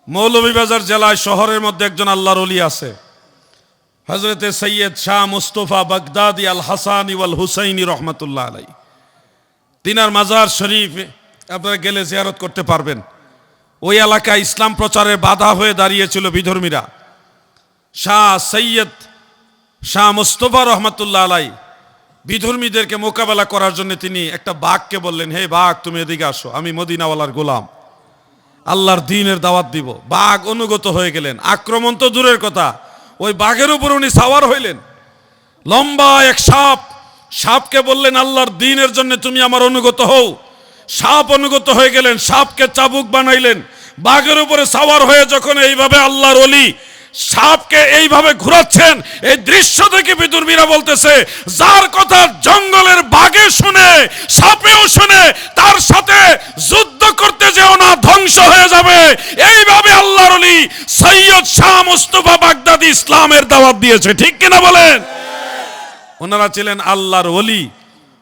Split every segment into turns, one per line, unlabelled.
মৌলভীবাজার জেলায় শহরের মধ্যে একজন আল্লাহর ওলি আছে, হযরতে সৈয়দ শাহ মুস্তফা বাগদাদি আল হাসানি ওয়াল হুসাইনি রহমাতুল্লাহ আলাই। তিনার মাজার শরীফ আপনারা গেলে জিয়ারত করতে পারবেন। ওই এলাকায় ইসলাম প্রচারের বাধা হয়ে দাঁড়িয়েছিল বিধর্মীরা। শাহ সৈয়দ শাহ মুস্তফা রহমাতুল্লাহ আলাই বিধর্মীদেরকে মোকাবেলা করার জন্য তিনি একটা বাঘকে বললেন, হে বাঘ, তুমি এদিকে আসো, আমি মদিনাওয়ালার গোলাম, আল্লাহর দ্বীনের দাওয়াত দিব। বাঘ অনুগত হয়ে গেলেন। আক্রমণ তো দূরের কথা, ওই বাঘের উপর উনি সাওয়ার হইলেন। লম্বা এক সাপ, সাপকে বললেন, আল্লাহর দ্বীনের জন্য তুমি আমার অনুগত হও। সাপ অনুগত হয়ে গেলেন, সাপকে চাবুক বানাইলেন। বাঘের উপরে সাওয়ার হয়ে যখন এইভাবে আল্লাহর ওলি সাপকে এইভাবে ঘুরাচ্ছেন, এই দৃশ্য দেখে বিদুর্মীরা বলতেছে, যার কথা জঙ্গলের বাঘে শুনে, সাপেও শুনে, তার সাথে যুদ্ধ করতে যেও না, ধ্বংস হয়ে যাবে। এইভাবে আল্লাহর ওলি সৈয়দ শাহ মুস্তফা বাগদাদি ইসলামের দাওয়াত দিয়েছে। ঠিক কিনা বলেন? ওনারা ছিলেন আল্লাহর ওলি।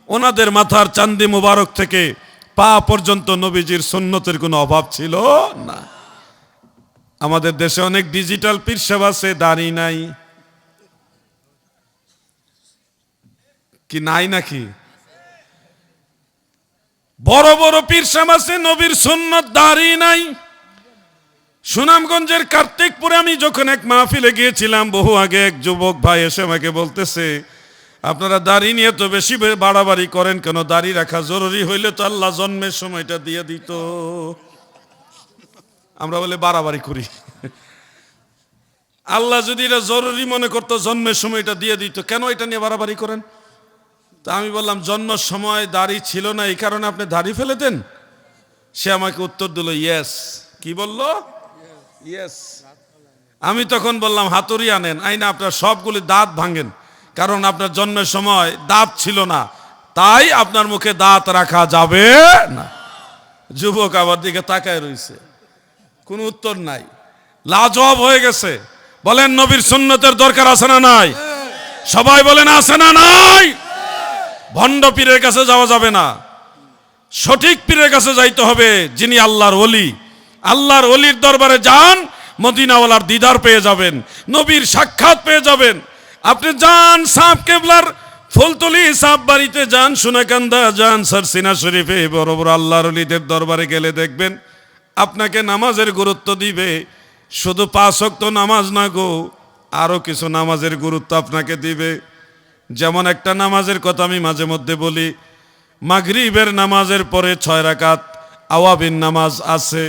ওনাদের মাথার চান্দি মুবারক থেকে পা পর্যন্ত নবীজির সুন্নতের কোনো অভাব ছিল না। আমাদের দেশে অনেক ডিজিটাল পীর সাহেব আছে, দাড়ি নাই। কি নাই নাকি? বড় বড় পীর সাহেব আছে, নবীর সুন্নত, দাড়ি নাই। সুনামগঞ্জের কার্তিকপুরে আমি যখন এক মাহফিলে গিয়েছিলাম বহু আগে, এক যুবক ভাই এসে আমাকে বলতেছে, আপনারা দাড়ি নিয়ে তো বেশি বাড়াবাড়ি করেন কেন? দাড়ি রাখা জরুরি হইলে তো আল্লাহ জন্মের সময়টা দিয়ে দিত। আমরা বলে বাড়াবাড়ি করি। আল্লাহ যদি এটা জরুরি মনে করতো, জন্মের সময়টা দিয়ে দিত, কেন এটা নিয়ে বাড়াবাড়ি করেন? তা আমি বললাম, জন্মের সময় দাড়ি ছিল না, এই কারণে আপনি দাড়ি ফেলে দেন। সে আমাকে উত্তর দিল, ইয়েস। কি বলল? ইয়েস। আমি তখন বললাম, হাতুড়ি আনেন, আইনা আপনার সবগুলি দাঁত ভাঙেন, কারণ আপনার জন্মের সময় দাঁত ছিল না, তাই আপনার মুখে দাঁত রাখা যাবে না। যুবক আবার দিকে তাকায় রয়েছে, কোনো উত্তর নাই, লাজবাব হয়ে গেছে। বলেন, নবীর সুন্নতের দরকার আছে না নাই? সবাই বলেন, আছে না নাই? ভণ্ড পীরের কাছে যাওয়া যাবে না, সঠিক পীরের কাছে যাইতে হবে, যিনি আল্লাহর ওলি। আল্লাহর ওলির দরবারে যান, মদিনাওয়ালার দিদার পেয়ে যাবেন, নবীর সাক্ষাৎ পেয়ে যাবেন। আপনি যান সাপ কেবলার ফুলতলি সাপ বাড়িতে যান, সোনাকান্দা যান, সারসিনা শরীফে, বড় বড় আল্লাহর ওলিদের দরবারে গেলে দেখবেন আপনাকে নামাজের গুরুত্ব দিবে। শুধু 5 ওয়াক্ত নামাজ না গো, আরো কিছু নামাজের গুরুত্ব আপনাকে দিবে। যেমন একটা নামাজের কথা আমি মাঝে মধ্যে বলি, মাগরিবের নামাজের পরে 6 রাকাত আওয়াবিন নামাজ আছে।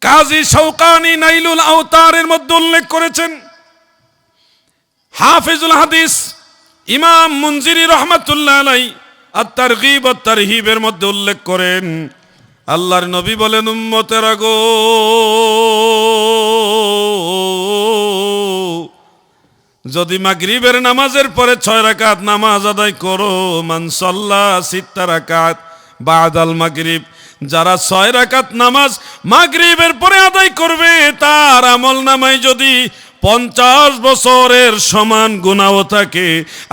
কাজী শৌকানি নাইলুল আওতারের মধ্যে উল্লেখ করেছেন, হাফিজুল হাদিস ইমাম মুনজিরি রহমাতুল্লাহ আলাই আত-তারগীব ওয়াত তারহিবের মধ্যে উল্লেখ করেন, আল্লাহর নবী বলেন, উম্মতেরা গো, যদি মাগরিবের নামাজের পরে 6 রাকাত নামাজ আদায় করো, মান সাল্লা 6 রাকাত বাদাল মাগরিব, যারা 6 রাকাত নামাজ মাগরিবের পরে আদায় করবে, তার আমল নামায় যদি 50 বছরের সমান গুনাহ থাকে,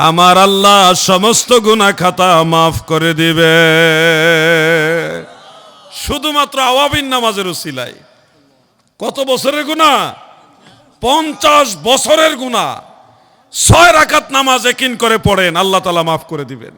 আমার আল্লাহ সমস্ত গুনাহ খাতা মাফ করে দিবে। শুধুমাত্র আওয়াবিন নামাজের উসিলায় কত বছরের গুনাহ? 50 বছরের গুনাহ। 6 রাকাত নামাজ একিন করে পড়েন, আল্লাহ তাআলা মাফ করে দিবেন।